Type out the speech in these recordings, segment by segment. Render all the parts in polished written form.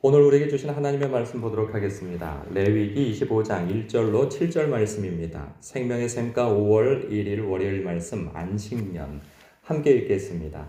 오늘 우리에게 주신 하나님의 말씀 보도록 하겠습니다. 레위기 25장 1절로 7절 말씀입니다. 생명의 샘가 5월 1일 월요일 말씀 안식년 함께 읽겠습니다.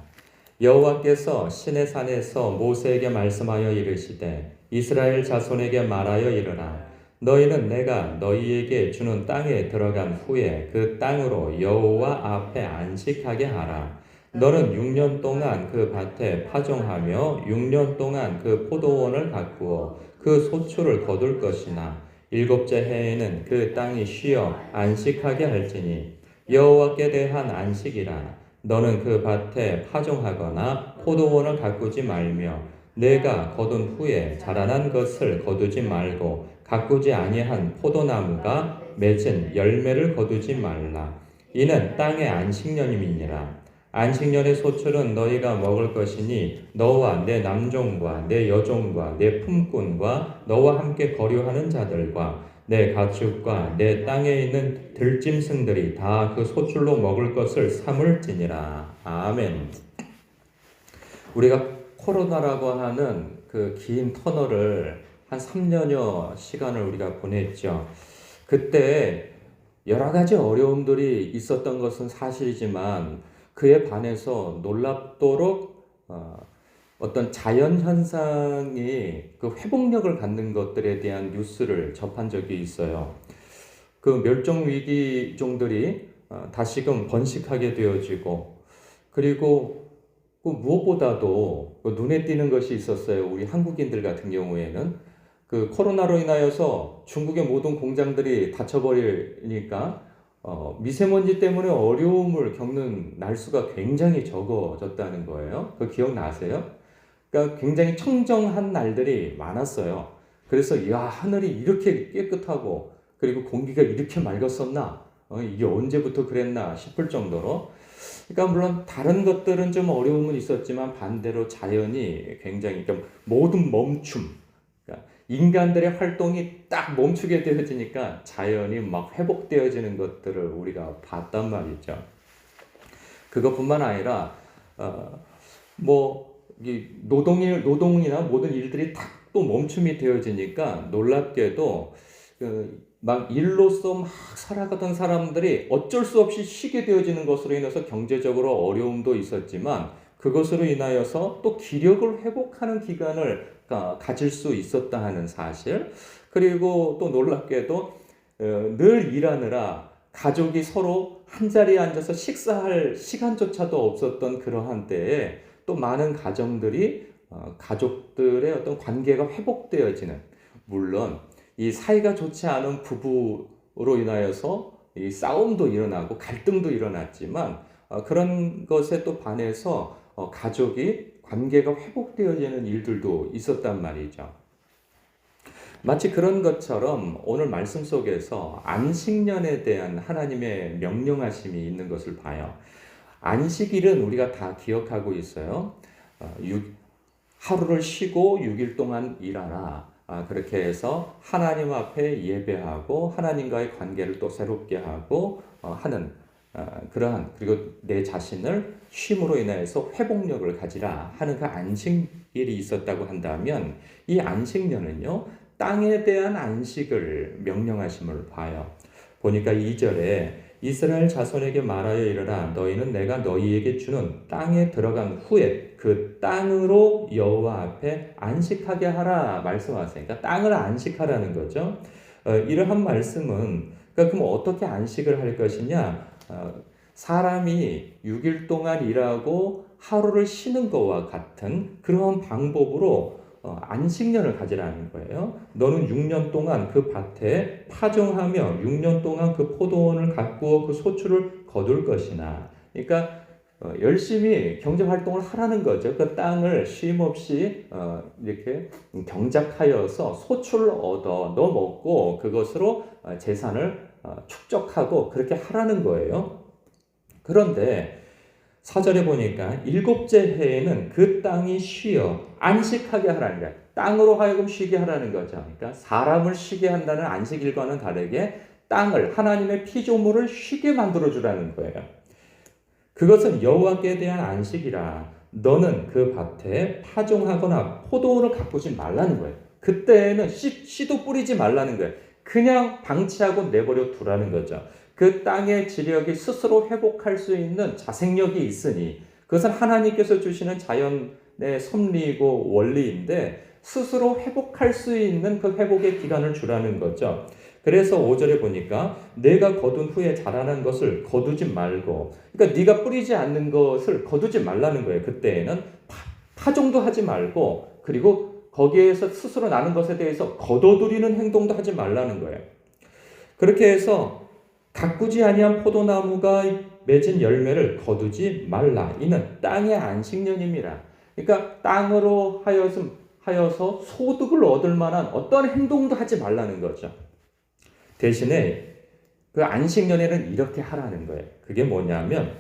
여호와께서 시내산에서 모세에게 말씀하여 이르시되 이스라엘 자손에게 말하여 이르라. 너희는 내가 너희에게 주는 땅에 들어간 후에 그 땅으로 여호와 앞에 안식하게 하라. 너는 6년 동안 그 밭에 파종하며 6년 동안 그 포도원을 가꾸어 그 소출을 거둘 것이나 일곱째 해에는 그 땅이 쉬어 안식하게 할지니 여호와께 대한 안식이라. 너는 그 밭에 파종하거나 포도원을 가꾸지 말며 내가 거둔 후에 자라난 것을 거두지 말고 가꾸지 아니한 포도나무가 맺은 열매를 거두지 말라. 이는 땅의 안식년임이니라. 안식년의 소출은 너희가 먹을 것이니 너와 내 남종과 내 여종과 내 품꾼과 너와 함께 거류하는 자들과 내 가축과 내 땅에 있는 들짐승들이 다 그 소출로 먹을 것을 삼을지니라. 아멘. 우리가 코로나라고 하는 그 긴 터널을 한 3년여 시간을 우리가 보냈죠. 그때 여러 가지 어려움들이 있었던 것은 사실이지만 그에 반해서 놀랍도록 어떤 자연 현상이 그 회복력을 갖는 것들에 대한 뉴스를 접한 적이 있어요. 그 멸종 위기 종들이 다시금 번식하게 되어지고, 그리고 그 무엇보다도 눈에 띄는 것이 있었어요. 우리 한국인들 같은 경우에는 그 코로나로 인하여서 중국의 모든 공장들이 닫혀버리니까 미세먼지 때문에 어려움을 겪는 날수가 굉장히 적어졌다는 거예요. 그 기억나세요? 그러니까 굉장히 청정한 날들이 많았어요. 그래서 야, 하늘이 이렇게 깨끗하고 그리고 공기가 이렇게 맑았었나? 이게 언제부터 그랬나 싶을 정도로. 그러니까 물론 다른 것들은 좀 어려움은 있었지만 반대로 자연이 굉장히 모든 멈춤, 그러니까 인간들의 활동이 딱 멈추게 되어지니까 자연이 막 회복되어지는 것들을 우리가 봤단 말이죠. 그것뿐만 아니라 노동이나 모든 일들이 딱 또 멈춤이 되어지니까 놀랍게도 막 일로서 막 살아가던 사람들이 어쩔 수 없이 쉬게 되어지는 것으로 인해서 경제적으로 어려움도 있었지만 그것으로 인하여서 또 기력을 회복하는 기간을 가질 수 있었다 하는 사실, 그리고 또 놀랍게도 늘 일하느라 가족이 서로 한자리에 앉아서 식사할 시간조차도 없었던 그러한 때에 또 많은 가정들이 가족들의 어떤 관계가 회복되어지는, 물론 이 사이가 좋지 않은 부부로 인하여서 이 싸움도 일어나고 갈등도 일어났지만 그런 것에 또 반해서 가족이 관계가 회복되어지는 일들도 있었단 말이죠. 마치 그런 것처럼 오늘 말씀 속에서 안식년에 대한 하나님의 명령하심이 있는 것을 봐요. 안식일은 우리가 다 기억하고 있어요. 하루를 쉬고 6일 동안 일하라. 그렇게 해서 하나님 앞에 예배하고 하나님과의 관계를 또 새롭게 하고 하는 그러한, 그리고 내 자신을 쉼으로 인해서 회복력을 가지라 하는 그 안식일이 있었다고 한다면, 이 안식년은요 땅에 대한 안식을 명령하심을 봐요. 보니까 2절에 이스라엘 자손에게 말하여 이르라. 너희는 내가 너희에게 주는 땅에 들어간 후에 그 땅으로 여호와 앞에 안식하게 하라 말씀하세요. 그러니까 땅을 안식하라는 거죠. 이러한 말씀은 그럼 어떻게 안식을 할 것이냐? 사람이 6일 동안 일하고 하루를 쉬는 것과 같은 그러한 방법으로 안식년을 가지라는 거예요. 너는 6년 동안 그 밭에 파종하며 6년 동안 그 포도원을 가꾸어 그 소출을 거둘 것이나, 그러니까 열심히 경제활동을 하라는 거죠. 그 땅을 쉼 없이 이렇게 경작하여서 소출을 얻어 너 먹고 그것으로 재산을 축적하고 그렇게 하라는 거예요. 그런데 4절에 보니까 일곱째 해에는 그 땅이 쉬어 안식하게 하라는 거예요. 땅으로 하여금 쉬게 하라는 거죠. 그러니까 사람을 쉬게 한다는 안식일과는 다르게 땅을, 하나님의 피조물을 쉬게 만들어주라는 거예요. 그것은 여호와께 대한 안식이라. 너는 그 밭에 파종하거나 포도원을 가꾸지 말라는 거예요. 그때는 씨도 뿌리지 말라는 거예요. 그냥 방치하고 내버려 두라는 거죠. 그 땅의 지력이 스스로 회복할 수 있는 자생력이 있으니 그것은 하나님께서 주시는 자연의 섭리이고 원리인데 스스로 회복할 수 있는 그 회복의 기간을 주라는 거죠. 그래서 5절에 보니까 내가 거둔 후에 자라난 것을 거두지 말고, 그러니까 네가 뿌리지 않는 것을 거두지 말라는 거예요. 그때에는 파종도 하지 말고, 그리고 거기에서 스스로 나는 것에 대해서 거둬들이는 행동도 하지 말라는 거예요. 그렇게 해서 가꾸지 아니한 포도나무가 맺은 열매를 거두지 말라. 이는 땅의 안식년임이라. 그러니까 땅으로 하여서 소득을 얻을 만한 어떤 행동도 하지 말라는 거죠. 대신에 그 안식년에는 이렇게 하라는 거예요. 그게 뭐냐면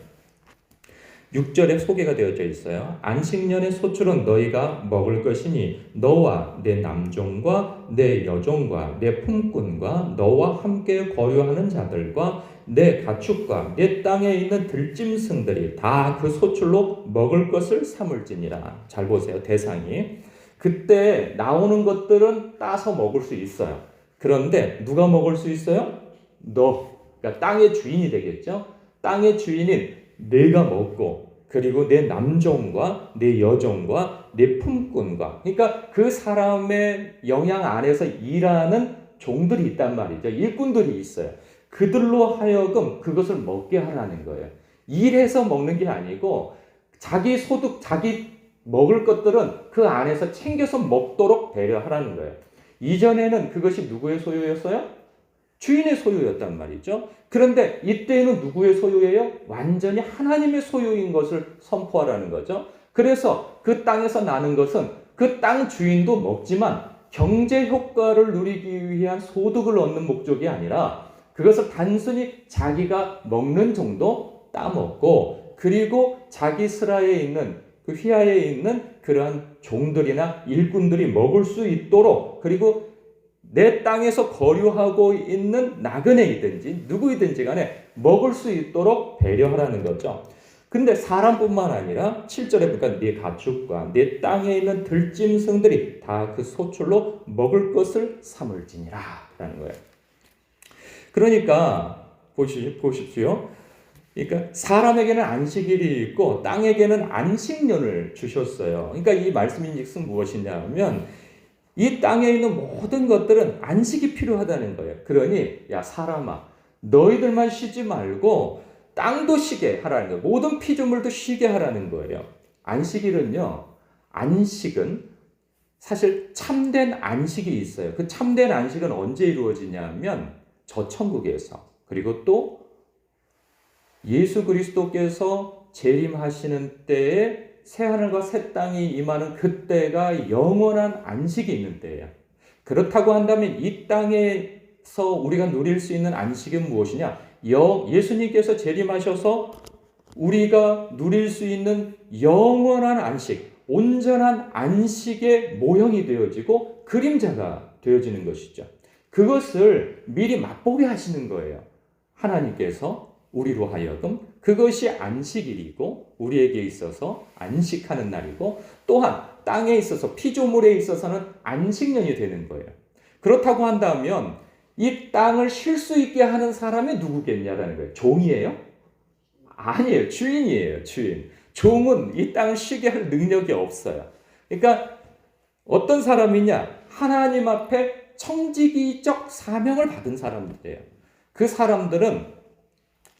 6절에 소개가 되어져 있어요. 안식년의 소출은 너희가 먹을 것이니 너와 내 남종과 내 여종과 내 품꾼과 너와 함께 거류하는 자들과 내 가축과 내 땅에 있는 들짐승들이 다 그 소출로 먹을 것을 삼을지니라. 잘 보세요. 대상이. 그때 나오는 것들은 따서 먹을 수 있어요. 그런데 누가 먹을 수 있어요? 그러니까 땅의 주인이 되겠죠. 땅의 주인인 내가 먹고, 그리고 내 남종과 내 여종과 내 품꾼과, 그러니까 그 사람의 영향 안에서 일하는 종들이 있단 말이죠. 일꾼들이 있어요. 그들로 하여금 그것을 먹게 하라는 거예요. 일해서 먹는 게 아니고 자기 소득, 자기 먹을 것들은 그 안에서 챙겨서 먹도록 배려하라는 거예요. 이전에는 그것이 누구의 소유였어요? 주인의 소유였단 말이죠. 그런데 이때는 누구의 소유예요? 완전히 하나님의 소유인 것을 선포하라는 거죠. 그래서 그 땅에서 나는 것은 그 땅 주인도 먹지만 경제 효과를 누리기 위한 소득을 얻는 목적이 아니라 그것을 단순히 자기가 먹는 정도 따먹고, 그리고 자기 스라에 있는 그 휘하에 있는 그러한 종들이나 일꾼들이 먹을 수 있도록, 그리고 내 땅에서 거류하고 있는 나그네이든지 누구이든지 간에 먹을 수 있도록 배려하라는 거죠. 근데 사람뿐만 아니라 7절에 보니까 네 가축과 네 땅에 있는 들짐승들이 다 그 소출로 먹을 것을 삼을지니라 라는 거예요. 그러니까 보십시오. 그러니까 사람에게는 안식일이 있고 땅에게는 안식년을 주셨어요. 그러니까 이 말씀인즉슨 무엇이냐면 이 땅에 있는 모든 것들은 안식이 필요하다는 거예요. 그러니 야 사람아, 너희들만 쉬지 말고 땅도 쉬게 하라는 거예요. 모든 피조물도 쉬게 하라는 거예요. 안식일은요, 안식은 사실 참된 안식이 있어요. 그 참된 안식은 언제 이루어지냐면 저 천국에서, 그리고 또 예수 그리스도께서 재림하시는 때에 새하늘과 새 땅이 임하는 그때가 영원한 안식이 있는 때예요. 그렇다고 한다면 이 땅에서 우리가 누릴 수 있는 안식은 무엇이냐? 예수님께서 재림하셔서 우리가 누릴 수 있는 영원한 안식, 온전한 안식의 모형이 되어지고 그림자가 되어지는 것이죠. 그것을 미리 맛보게 하시는 거예요. 하나님께서 우리로 하여금 그것이 안식일이고 우리에게 있어서 안식하는 날이고, 또한 땅에 있어서 피조물에 있어서는 안식년이 되는 거예요. 그렇다고 한다면 이 땅을 쉴 수 있게 하는 사람이 누구겠냐라는 거예요. 종이에요? 아니에요. 주인이에요. 주인. 종은 이 땅을 쉬게 할 능력이 없어요. 그러니까 어떤 사람이냐? 하나님 앞에 청지기적 사명을 받은 사람들이에요. 그 사람들은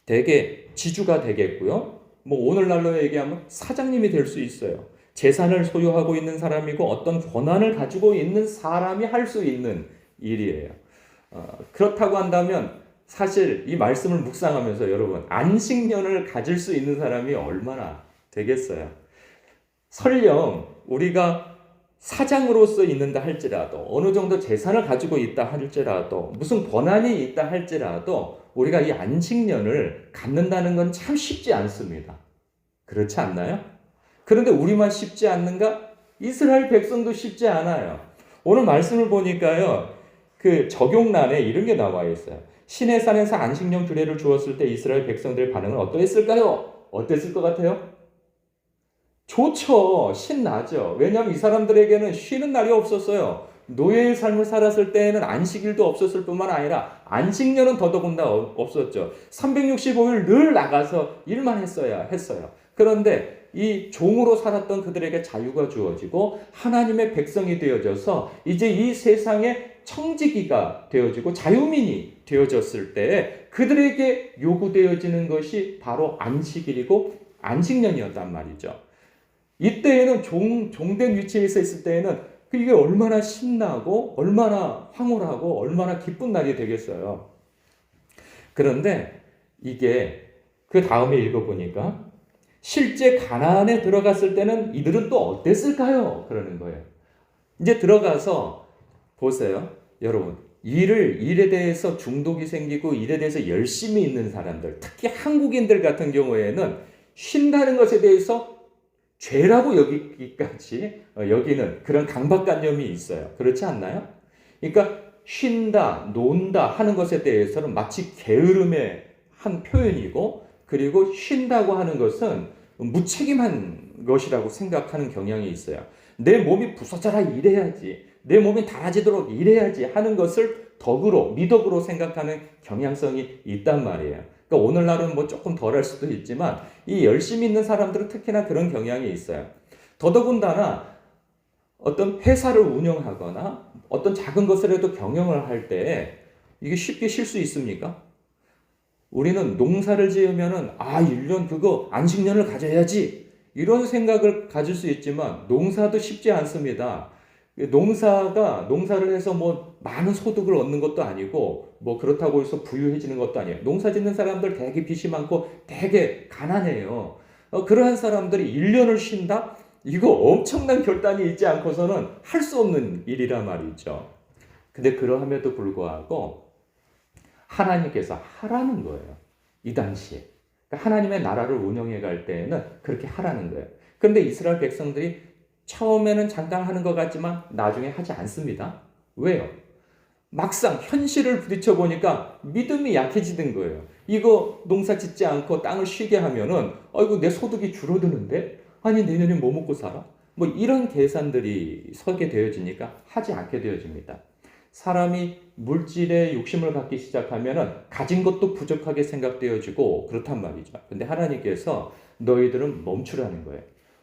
대개 지주가 되겠고요. 뭐 오늘날로 얘기하면 사장님이 될 수 있어요. 재산을 소유하고 있는 사람이고 어떤 권한을 가지고 있는 사람이 할 수 있는 일이에요. 그렇다고 한다면 사실 이 말씀을 묵상하면서 여러분, 안식년을 가질 수 있는 사람이 얼마나 되겠어요? 설령 우리가 사장으로서 있는다 할지라도, 어느 정도 재산을 가지고 있다 할지라도, 무슨 권한이 있다 할지라도 우리가 이 안식년을 갖는다는 건 참 쉽지 않습니다. 그렇지 않나요? 그런데 우리만 쉽지 않는가? 이스라엘 백성도 쉽지 않아요. 오늘 말씀을 보니까요, 그 적용란에 이런 게 나와 있어요. 시내산에서 안식년 규례를 주었을 때 이스라엘 백성들의 반응은 어떠했을까요? 어땠을 것 같아요? 좋죠. 신나죠. 왜냐하면 이 사람들에게는 쉬는 날이 없었어요. 노예의 삶을 살았을 때에는 안식일도 없었을 뿐만 아니라 안식년은 더더군다나 없었죠. 365일 늘 나가서 일만 했어요. 그런데 이 종으로 살았던 그들에게 자유가 주어지고 하나님의 백성이 되어져서 이제 이 세상의 청지기가 되어지고 자유민이 되어졌을 때 그들에게 요구되어지는 것이 바로 안식일이고 안식년이었단 말이죠. 이때에는 종된 위치에서 있을 때에는 이게 얼마나 신나고 얼마나 황홀하고 얼마나 기쁜 날이 되겠어요. 그런데 이게 그 다음에 읽어보니까 실제 가나안에 들어갔을 때는 이들은 또 어땠을까요? 그러는 거예요. 이제 들어가서 보세요. 여러분, 일에 대해서 중독이 생기고 일에 대해서 열심히 있는 사람들, 특히 한국인들 같은 경우에는 쉰다는 것에 대해서 죄라고 여기는 그런 강박관념이 있어요. 그렇지 않나요? 그러니까 쉰다, 논다 하는 것에 대해서는 마치 게으름의 한 표현이고, 그리고 쉰다고 하는 것은 무책임한 것이라고 생각하는 경향이 있어요. 내 몸이 부서져라 일해야지, 내 몸이 닳아지도록 일해야지 하는 것을 미덕으로 생각하는 경향성이 있단 말이에요. 그러니까 오늘날은 뭐 조금 덜할 수도 있지만 이 열심히 있는 사람들은 특히나 그런 경향이 있어요. 더더군다나 어떤 회사를 운영하거나 어떤 작은 것이라도 경영을 할 때 이게 쉽게 쉴 수 있습니까? 우리는 농사를 지으면은 1년 그거 안식년을 가져야지 이런 생각을 가질 수 있지만 농사도 쉽지 않습니다. 농사를 해서 뭐 많은 소득을 얻는 것도 아니고 뭐 그렇다고 해서 부유해지는 것도 아니에요. 농사 짓는 사람들 되게 빚이 많고 되게 가난해요. 그러한 사람들이 1년을 쉰다? 이거 엄청난 결단이 있지 않고서는 할 수 없는 일이란 말이죠. 근데 그러함에도 불구하고 하나님께서 하라는 거예요. 이 당시에. 그러니까 하나님의 나라를 운영해 갈 때에는 그렇게 하라는 거예요. 그런데 이스라엘 백성들이 처음에는 잠깐 하는 것 같지만 나중에 하지 않습니다. 왜요? 막상 현실을 부딪혀 보니까 믿음이 약해지는 거예요. 이거 농사 짓지 않고 땅을 쉬게 하면은 내 소득이 줄어드는데? 아니 내년에 뭐 먹고 살아? 뭐 이런 계산들이 서게 되어지니까 하지 않게 되어집니다. 사람이 물질에 욕심을 갖기 시작하면은 가진 것도 부족하게 생각되어지고 그렇단 말이죠. 근데 하나님께서 너희들은 멈추라는 거예요.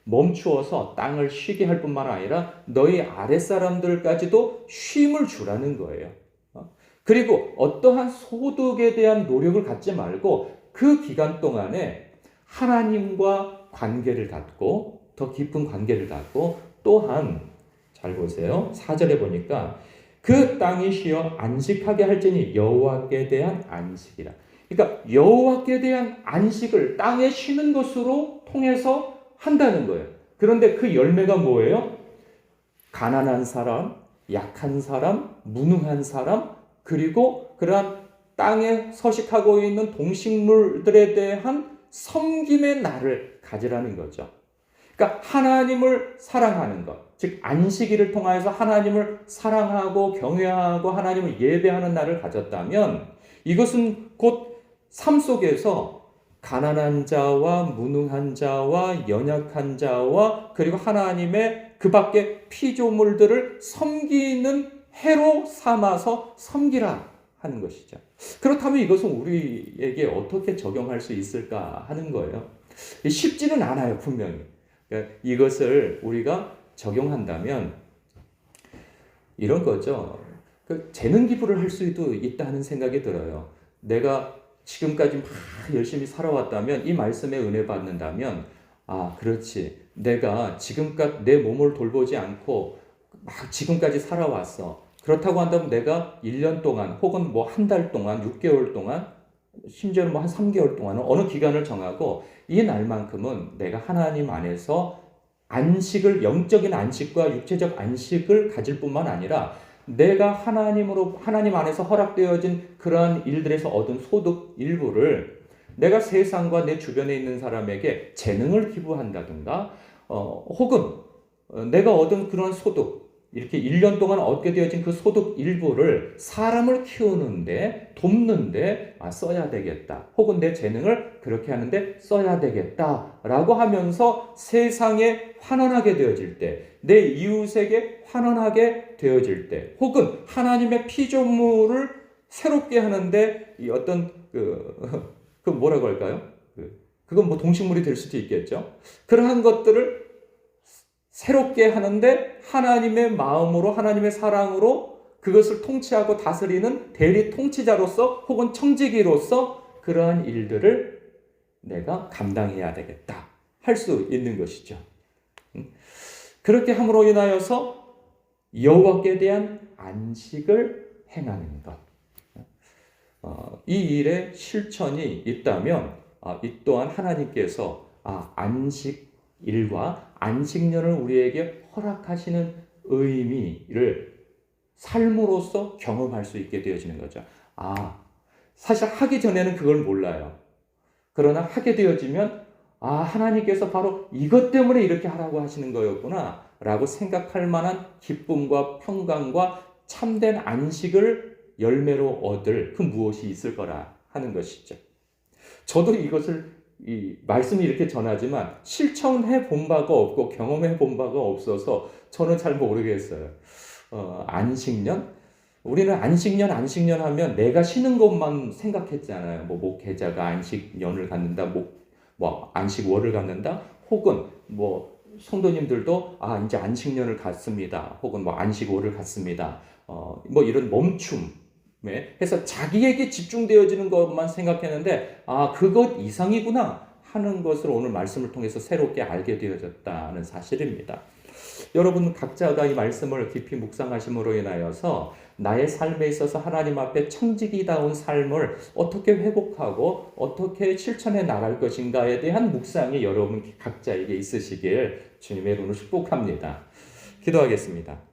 멈추어서 땅을 쉬게 할 뿐만 아니라 너희 아랫사람들까지도 쉼을 주라는 거예요. 그리고 어떠한 소득에 대한 노력을 갖지 말고 그 기간 동안에 하나님과 관계를 갖고 더 깊은 관계를 갖고 또한 잘 보세요. 4절에 보니까 그 땅이 쉬어 안식하게 할지니 여호와께 대한 안식이라. 그러니까 여호와께 대한 안식을 땅에 쉬는 것으로 통해서 한다는 거예요. 그런데 그 열매가 뭐예요? 가난한 사람, 약한 사람, 무능한 사람, 그리고 그러한 땅에 서식하고 있는 동식물들에 대한 섬김의 날을 가지라는 거죠. 그러니까 하나님을 사랑하는 것, 즉 안식일을 통하여서 하나님을 사랑하고 경외하고 하나님을 예배하는 날을 가졌다면 이것은 곧 삶 속에서 가난한 자와 무능한 자와 연약한 자와 그리고 하나님의 그 밖에 피조물들을 섬기는 해로 삼아서 섬기라 하는 것이죠. 그렇다면 이것은 우리에게 어떻게 적용할 수 있을까 하는 거예요. 쉽지는 않아요, 분명히. 그러니까 이것을 우리가 적용한다면 이런 거죠. 재능 기부를 할 수도 있다는 생각이 들어요. 내가 지금까지 막 열심히 살아왔다면 이 말씀에 은혜 받는다면 그렇지. 내가 지금까지 내 몸을 돌보지 않고 막 지금까지 살아왔어. 그렇다고 한다면 내가 1년 동안 혹은 뭐 한 달 동안 6개월 동안 심지어는 뭐 한 3개월 동안 어느 기간을 정하고 이 날만큼은 내가 하나님 안에서 안식을 영적인 안식과 육체적 안식을 가질 뿐만 아니라 내가 하나님 안에서 허락되어진 그러한 일들에서 얻은 소득 일부를 내가 세상과 내 주변에 있는 사람에게 재능을 기부한다든가 혹은 내가 얻은 그런 소득 이렇게 1년 동안 얻게 되어진 그 소득 일부를 사람을 키우는데, 돕는데 써야 되겠다. 혹은 내 재능을 그렇게 하는데 써야 되겠다라고 하면서 세상에 환원하게 되어질 때, 내 이웃에게 환원하게 되어질 때, 혹은 하나님의 피조물을 새롭게 하는데 이 어떤 그 뭐라고 할까요? 그건 뭐 동식물이 될 수도 있겠죠. 그러한 것들을 새롭게 하는데 하나님의 마음으로, 하나님의 사랑으로 그것을 통치하고 다스리는 대리 통치자로서 혹은 청지기로서 그러한 일들을 내가 감당해야 되겠다 할 수 있는 것이죠. 그렇게 함으로 인하여서 여호와께 대한 안식을 행하는 것. 이 일의 실천이 있다면 이 또한 하나님께서 안식일과 안식년을 우리에게 허락하시는 의미를 삶으로서 경험할 수 있게 되어지는 거죠. 사실 하기 전에는 그걸 몰라요. 그러나 하게 되어지면 하나님께서 바로 이것 때문에 이렇게 하라고 하시는 거였구나 라고 생각할 만한 기쁨과 평강과 참된 안식을 열매로 얻을 그 무엇이 있을 거라 하는 것이죠. 저도 이것을 이 말씀이 이렇게 전하지만 실천해 본 바가 없고 경험해 본 바가 없어서 저는 잘 모르겠어요. 안식년? 우리는 안식년 하면 내가 쉬는 것만 생각했잖아요. 뭐 목회자가 안식년을 갖는다, 뭐 안식월을 갖는다, 혹은 뭐 성도님들도 이제 안식년을 갖습니다. 혹은 뭐 안식월을 갖습니다. 뭐 이런 멈춤. 해서 자기에게 집중되어지는 것만 생각했는데 그것 이상이구나 하는 것을 오늘 말씀을 통해서 새롭게 알게 되어졌다는 사실입니다. 여러분 각자가 이 말씀을 깊이 묵상하심으로 인하여서 나의 삶에 있어서 하나님 앞에 청지기다운 삶을 어떻게 회복하고 어떻게 실천해 나갈 것인가에 대한 묵상이 여러분 각자에게 있으시길 주님의 이름으로 축복합니다. 기도하겠습니다.